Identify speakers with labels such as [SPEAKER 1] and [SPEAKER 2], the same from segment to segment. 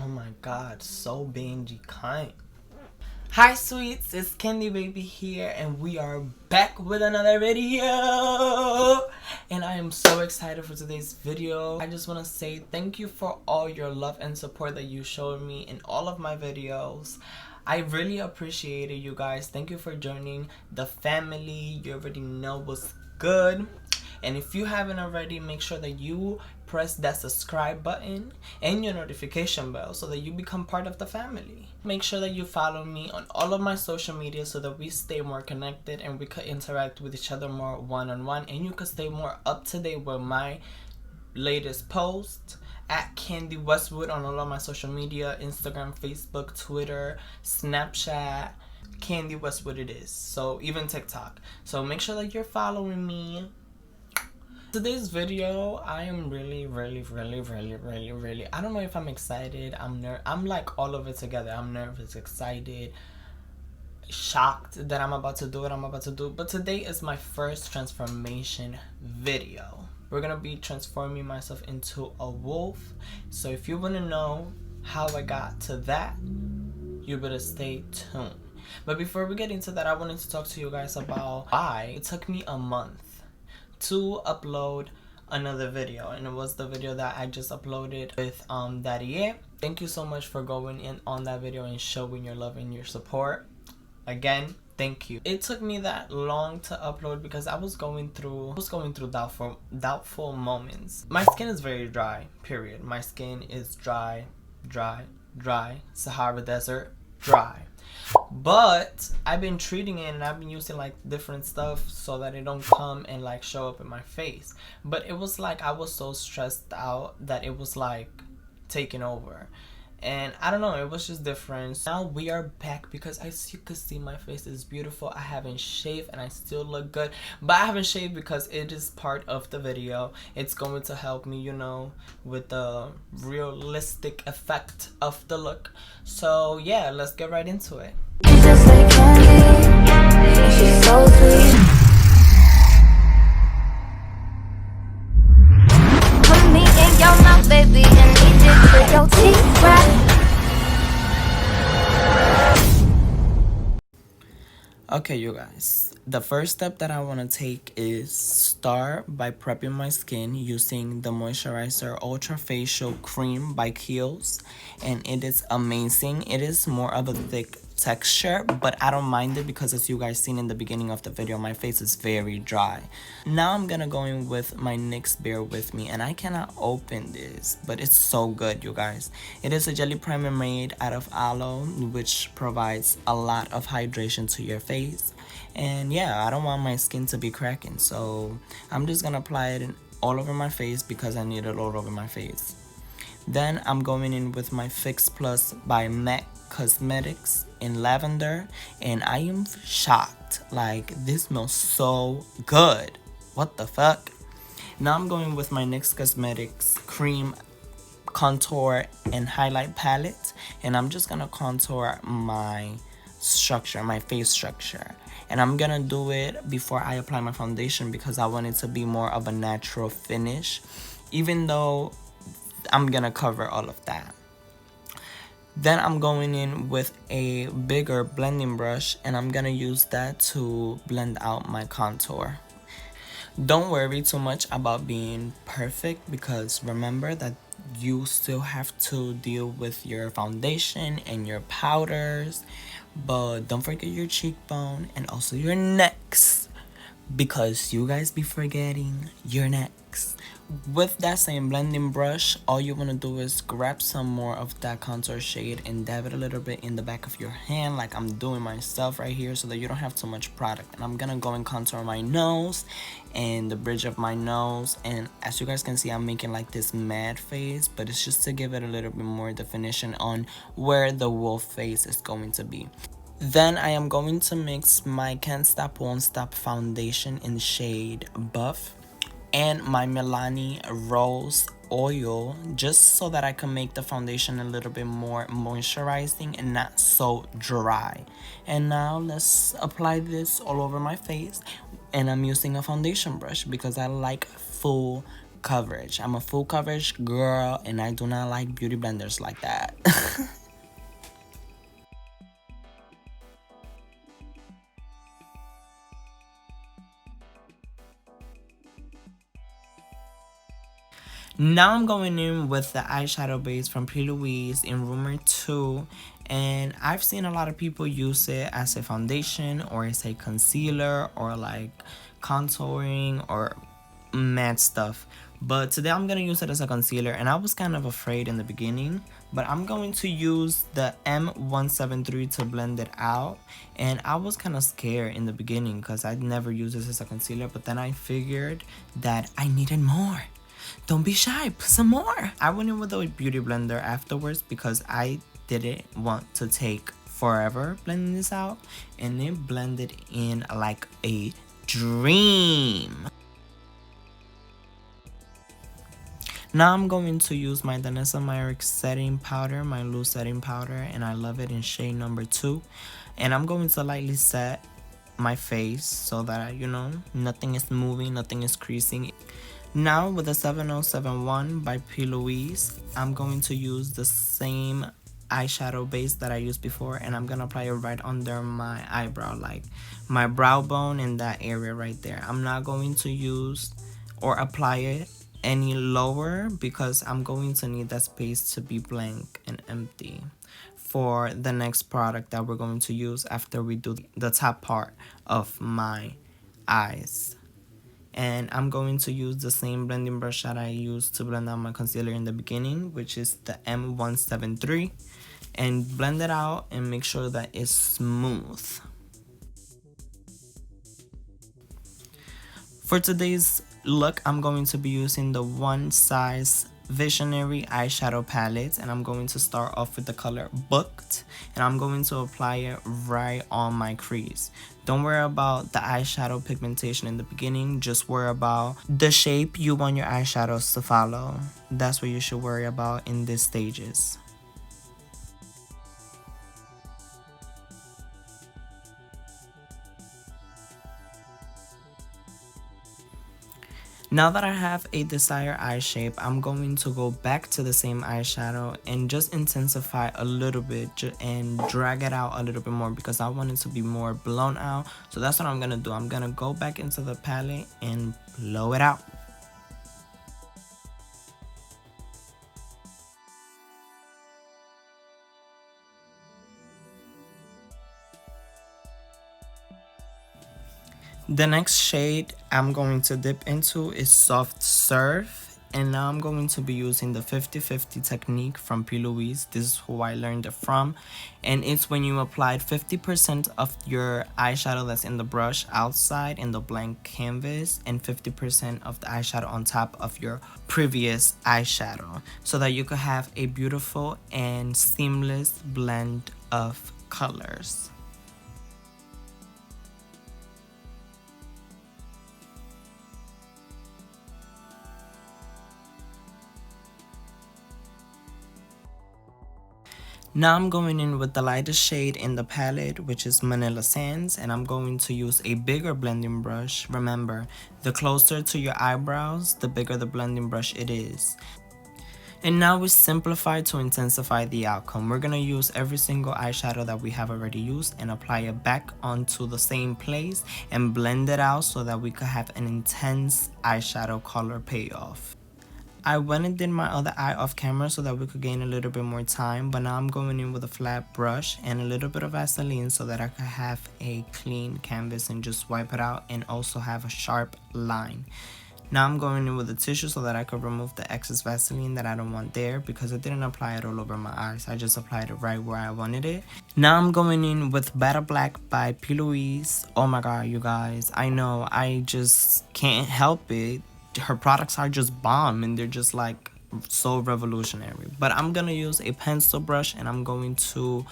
[SPEAKER 1] Oh my god, so bingy kind. Hi sweets, it's Candy Baby here and we are back with another video. And I am so excited for today's video. I just want to say thank you for all your love and support that you showed me in all of my videos. I really appreciate it, you guys. Thank you for joining the family. You already know what's good. And if you haven't already, make sure that you press that subscribe button and your notification bell so that you become part of the family. Make sure that you follow me on all of my social media so that we stay more connected and we could interact with each other more one-on-one, and you could stay more up to date with my latest posts at Candy Westwood on all of my social media, Instagram, Facebook, Twitter, Snapchat. Candy Westwood it is. So even TikTok. So make sure that you're following me. Today's video, I am really I don't know if I'm excited, I'm like all of it together. I'm nervous, excited, shocked that I'm about to do what I'm about to do. But today is my first transformation video. We're gonna be transforming myself into a wolf. So if you want to know how I got to that, you better stay tuned. But before we get into that, I wanted to talk to you guys about why it took me a month to upload another video, and it was the video that I just uploaded with Daddy. Thank you so much for going in on that video and showing your love and your support. Again, thank you. It took me that long to upload because I was going through doubtful moments. My skin is very dry, period. My skin is dry. Sahara Desert, dry. But I've been treating it and I've been using like different stuff so that it don't come and like show up in my face. But it was like I was so stressed out that it was like taking over. And I don't know, it was just different. Now we are back because as you can see, my face is beautiful. I haven't shaved and I still look good. But I haven't shaved because it is part of the video. It's going to help me, you know, with the realistic effect of the look. So yeah, let's get right into it.
[SPEAKER 2] She's just like candy, she's so sweet. Put me in your mouth, baby, and eat it with your teeth right.
[SPEAKER 1] Okay, you guys, the first step that I want to take is start by prepping my skin using the moisturizer Ultra Facial Cream by Kiehl's, and it is amazing. It is more of a thick texture, but I don't mind it because, as you guys seen in the beginning of the video, my face is very dry. Now I'm gonna go in with my NYX Bear With Me, and I cannot open this, but it's so good, you guys. It is a jelly primer made out of aloe, which provides a lot of hydration to your face. And yeah, I don't want my skin to be cracking, so I'm just gonna apply it all over my face because I need it all over my face. Then I'm going in with my Fix Plus by MAC Cosmetics in lavender, and I am shocked. Like, this smells so good. What the fuck? Now I'm going with my NYX Cosmetics Cream Contour and Highlight Palette, and I'm just gonna contour my structure, my face structure. And I'm gonna do it before I apply my foundation because I want it to be more of a natural finish, even though I'm gonna cover all of that. Then I'm going in with a bigger blending brush, and I'm gonna use that to blend out my contour. Don't worry too much about being perfect because remember that you still have to deal with your foundation and your powders, but don't forget your cheekbone and also your necks because you guys be forgetting your necks. With that same blending brush, all you want to do is grab some more of that contour shade and dab it a little bit in the back of your hand like I'm doing myself right here so that you don't have too much product. And I'm gonna go and contour my nose and the bridge of my nose, and as you guys can see, I'm making like this mad face, but it's just to give it a little bit more definition on where the wolf face is going to be. Then I am going to mix my Can't Stop Won't Stop foundation in shade Buff and my Milani Rose Oil, just so that I can make the foundation a little bit more moisturizing and not so dry. And now let's apply this all over my face, and I'm using a foundation brush because I like full coverage. I'm a full coverage girl, and I do not like beauty blenders like that. Now I'm going in with the eyeshadow base from P. Louise in Rumor 2. And I've seen a lot of people use it as a foundation or as a concealer or like contouring or matte stuff. But today I'm going to use it as a concealer, and I was kind of afraid in the beginning. But I'm going to use the M173 to blend it out. And I was kind of scared in the beginning because I'd never used this as a concealer. But then I figured that I needed more. Don't be shy, put some more. I went in with a beauty blender afterwards because I didn't want to take forever blending this out, and it blended in like a dream. Now I'm going to use my Danessa Myricks setting powder, my loose setting powder, and I love it in shade number 2. And I'm going to lightly set my face so that, you know, nothing is moving, nothing is creasing. Now with the 7071 by P. Louise, I'm going to use the same eyeshadow base that I used before, and I'm gonna apply it right under my eyebrow, like my brow bone in that area right there. I'm not going to use or apply it any lower because I'm going to need that space to be blank and empty for the next product that we're going to use after we do the top part of my eyes. And I'm going to use the same blending brush that I used to blend out my concealer in the beginning, which is the M173, and blend it out and make sure that it's smooth. For today's look, I'm going to be using the One Size Visionary eyeshadow palette, and I'm going to start off with the color Booked, and I'm going to apply it right on my crease. Don't worry about the eyeshadow pigmentation in the beginning, just worry about the shape you want your eyeshadows to follow. That's what you should worry about in these stages. Now that I have a desired eye shape, I'm going to go back to the same eyeshadow and just intensify a little bit and drag it out a little bit more because I want it to be more blown out. So that's what I'm going to do. I'm going to go back into the palette and blow it out. The next shade I'm going to dip into is Soft Surf, and now I'm going to be using the 50-50 technique from P. Louise. This is who I learned it from, and it's when you applied 50% of your eyeshadow that's in the brush outside in the blank canvas and 50% of the eyeshadow on top of your previous eyeshadow, so that you could have a beautiful and seamless blend of colors. Now I'm going in with the lightest shade in the palette, which is Manila Sands, and I'm going to use a bigger blending brush. Remember, the closer to your eyebrows, the bigger the blending brush it is. And now we simplify to intensify the outcome. We're going to use every single eyeshadow that we have already used and apply it back onto the same place and blend it out so that we could have an intense eyeshadow color payoff. I went and did my other eye off camera so that we could gain a little bit more time, but now I'm going in with a flat brush and a little bit of Vaseline so that I could have a clean canvas and just wipe it out and also have a sharp line. Now I'm going in with a tissue so that I could remove the excess Vaseline that I don't want there because I didn't apply it all over my eyes. I just applied it right where I wanted it. Now I'm going in with Better Black by P. Louise. Oh my god, you guys. I know, I just can't help it. Her products are just bomb and they're just like so revolutionary. But I'm gonna use a pencil brush and I'm going to,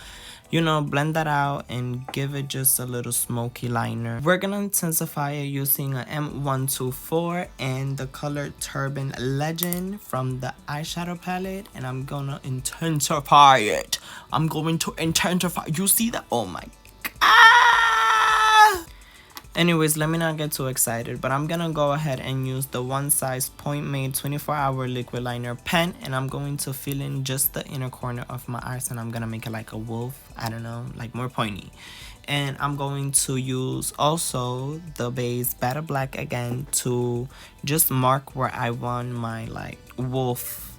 [SPEAKER 1] you know, blend that out and give it just a little smoky liner. We're gonna intensify it using an M124 and the color Turban Legend from the eyeshadow palette, and I'm gonna intensify it. I'm going to intensify. You see that? Oh my god. Anyways, let me not get too excited, but I'm gonna go ahead and use the One Size Point Made 24-hour liquid liner pen, and I'm going to fill in just the inner corner of my eyes, and I'm gonna make it like a wolf, I don't know, like more pointy. And I'm going to use also the base Batter Black again to just mark where I want my like wolf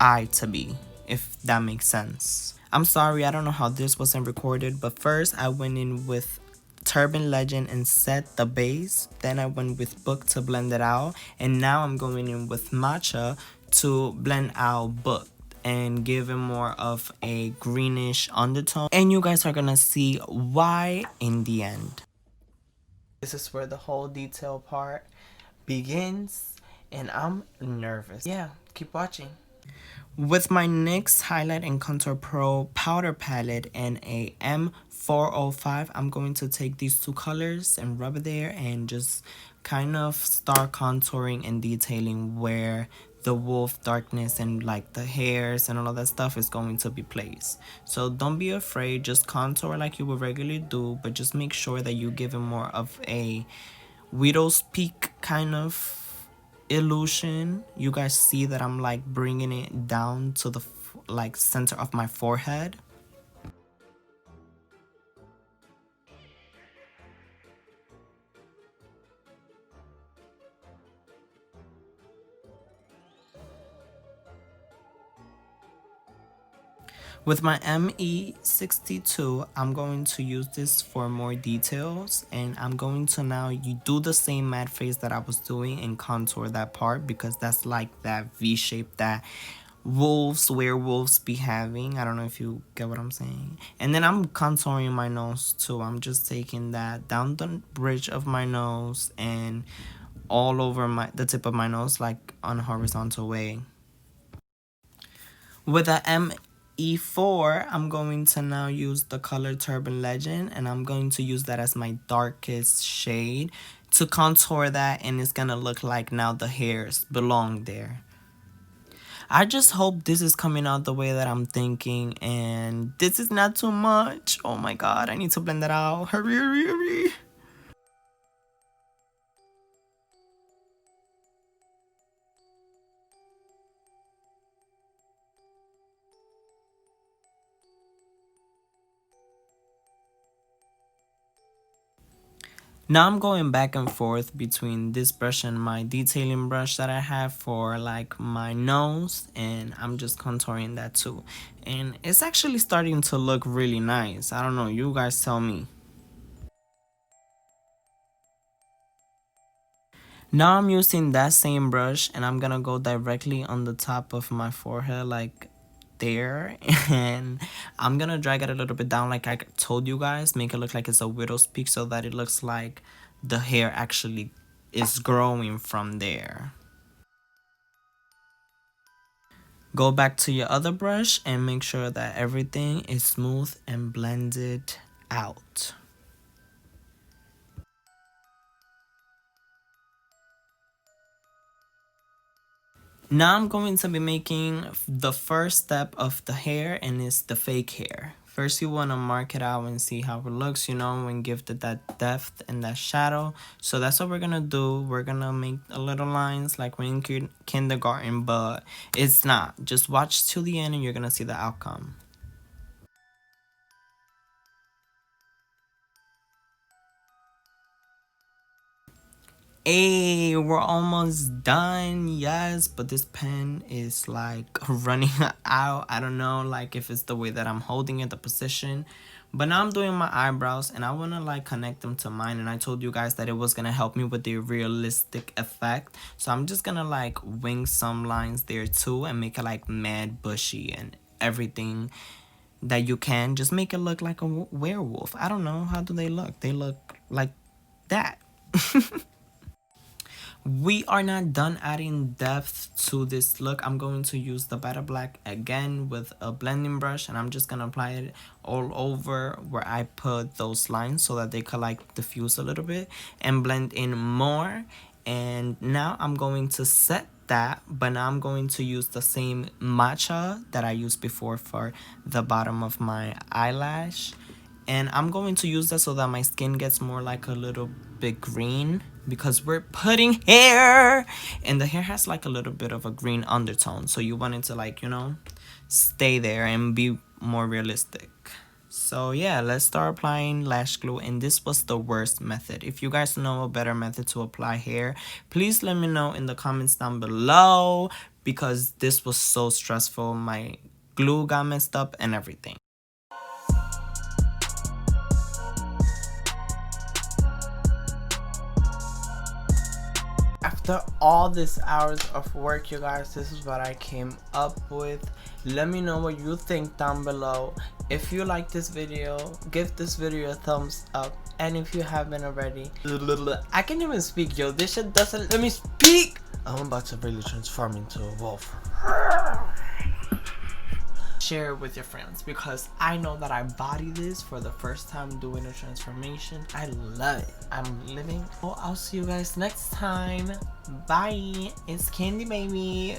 [SPEAKER 1] eye to be, if that makes sense. I'm sorry, I don't know how this wasn't recorded, but first I went in with Turban Legend and set the base. Then I went with Book to blend it out. And now I'm going in with Matcha to blend out Book and give it more of a greenish undertone. And you guys are gonna see why in the end. This is where the whole detail part begins, and I'm nervous. Yeah, keep watching. With my NYX Highlight and Contour Pro powder palette and a M405, I'm going to take these two colors and rub it there and just kind of start contouring and detailing where the wolf darkness and like the hairs and all of that stuff is going to be placed. So don't be afraid, just contour like you would regularly do, but just make sure that you give it more of a widow's peak kind of illusion. You guys see that I'm like bringing it down to the like center of my forehead. With my ME62, I'm going to use this for more details, and I'm going to now you do the same matte face that I was doing and contour that part, because that's like that V shape that werewolves be having. I don't know if you get what I'm saying. And then I'm contouring my nose too. I'm just taking that down the bridge of my nose and all over the tip of my nose, like on a horizontal way. With a ME4, I'm going to now use the color Turban Legend, and I'm going to use that as my darkest shade to contour that, and it's gonna look like now the hairs belong there. I just hope this is coming out the way that I'm thinking, and this is not too much. Oh my god, I need to blend that out. Hurry, hurry, hurry. Now I'm going back and forth between this brush and my detailing brush that I have for like my nose, and I'm just contouring that too. And it's actually starting to look really nice. I don't know, you guys tell me. Now I'm using that same brush, and I'm gonna go directly on the top of my forehead like there, and I'm gonna drag it a little bit down like I told you guys, make it look like it's a widow's peak so that it looks like the hair actually is growing from there. Go back to your other brush and make sure that everything is smooth and blended out. Now I'm going to be making the first step of the hair, and it's the fake hair. First you want to mark it out and see how it looks, you know, and give it that depth and that shadow. So that's what we're going to do. We're going to make a little lines like we're in kindergarten, but it's not. Just watch till the end and you're going to see the outcome. Hey, we're almost done. Yes, but this pen is like running out. I don't know like if it's the way that I'm holding it, the position. But now I'm doing my eyebrows, and I want to like connect them to mine, and I told you guys that it was going to help me with the realistic effect. So I'm just going to like wing some lines there too and make it like mad bushy and everything that you can. Just make it look like a werewolf. I don't know, how do they look? They look like that. We are not done adding depth to this look. I'm going to use the Batter Black again with a blending brush, and I'm just going to apply it all over where I put those lines so that they could like diffuse a little bit and blend in more. And now I'm going to set that, but now I'm going to use the same matcha that I used before for the bottom of my eyelash. And I'm going to use that so that my skin gets more like a little bit green, because we're putting hair and the hair has like a little bit of a green undertone, so you want it to, like, you know, stay there and be more realistic. So yeah, let's start applying lash glue, and this was the worst method. If you guys know a better method to apply hair, please let me know in the comments down below, because this was so stressful. My glue got messed up and everything. After all this hours of work, you guys, this is what I came up with. Let me know what you think down below. If you like this video, give this video a thumbs up. And if you haven't already, I can't even speak, yo. This shit doesn't let me speak. I'm about to really transform into a wolf. Share it with your friends, because I know that I body this for the first time doing a transformation. I love it. I'm living. Well, I'll see you guys next time. Bye. It's Candy Baby.